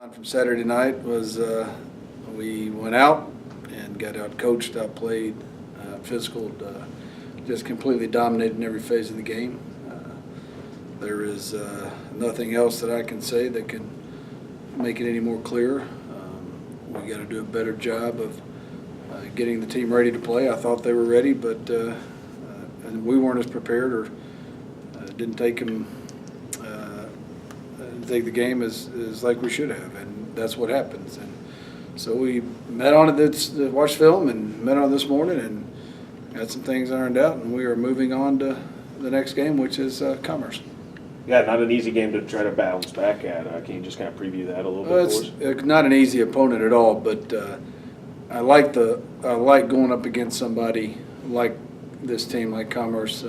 From Saturday night was we went out and got out coached, out played, physical, just completely dominated in every phase of the game. There is nothing else that I can say that can make it any more clear. We got to do a better job of getting the team ready to play. I thought they were ready, but and we weren't as prepared, or didn't take them. Take the game as like we should have, and that's what happens. And so we met on it, watched film, and met on it this morning, and got some things ironed out, and we are moving on to the next game, which is Commerce. Yeah, not an easy game to try to bounce back at. Can you just kind of preview that a little bit for us? It's not an easy opponent at all, but I like going up against somebody like this team, like Commerce.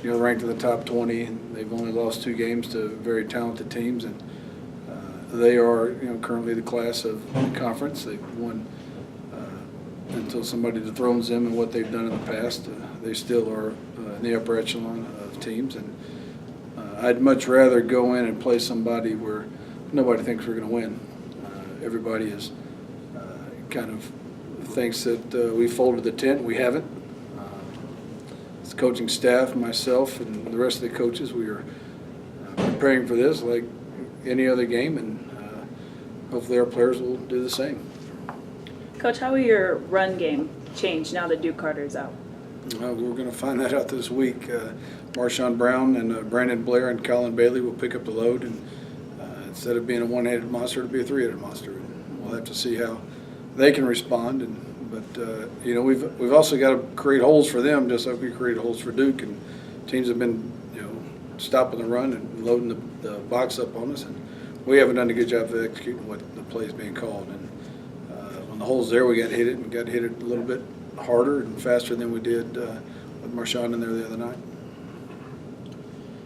Ranked in the top 20. They've only lost 2 games to very talented teams, and they are, currently the class of the conference. They've won until somebody dethrones them and what they've done in the past. They still are in the upper echelon of teams, and I'd much rather go in and play somebody where nobody thinks we're going to win. Everybody is kind of thinks that we folded the tent. We haven't. The coaching staff, myself, and the rest of the coaches, we are preparing for this like any other game, and hopefully our players will do the same. Coach, how will your run game change now that Duke Carter's out? We're going to find that out this week. Marshawn Brown and Brandon Blair and Colin Bailey will pick up the load, and instead of being a one-headed monster, it'll be a three-headed monster. And we'll have to see how they can respond. But we've also got to create holes for them, just like we created holes for Duke. And teams have been, stopping the run and loading the box up on us, and we haven't done a good job of executing what the play is being called. And on the holes there, we got hit it and got hit it a little bit harder and faster than we did with Marshawn in there the other night.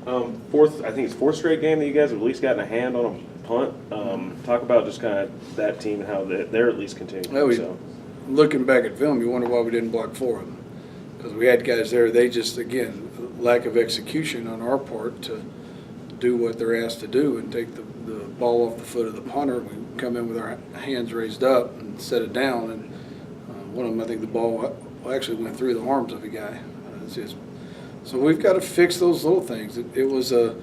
I think it's fourth straight game that you guys have at least gotten a hand on a punt. Talk about just kind of that team and how they're at least continuing. Looking back at film, you wonder why we didn't block 4 of them, because we had guys there. They just, again, lack of execution on our part to do what they're asked to do and take the ball off the foot of the punter. We come in with our hands raised up and set it down, and one of them, I think the ball actually went through the arms of a guy. So we've got to fix those little things. It was a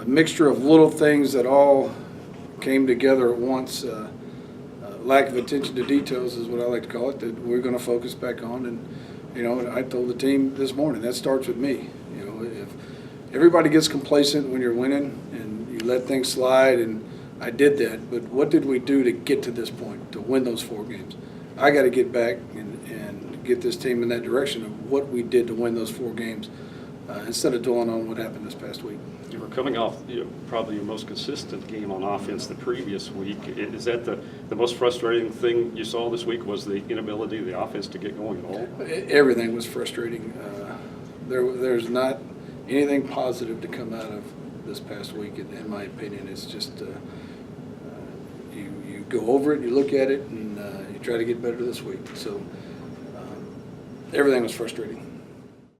mixture of little things that all came together at once. Lack of attention to details is what I like to call it, that we're going to focus back on. And I told the team this morning, that starts with me. If everybody gets complacent when you're winning and you let things slide, and I did that, but what did we do to get to this point, to win those 4 games? I got to get back and get this team in that direction of what we did to win those 4 games, instead of dwelling on what happened this past week. You were coming off probably your most consistent game on offense the previous week. Is that the most frustrating thing you saw this week, was the inability of the offense to get going at all? Everything was frustrating. There's not anything positive to come out of this past week, in my opinion. It's just you go over it, you look at it, and you try to get better this week. So everything was frustrating.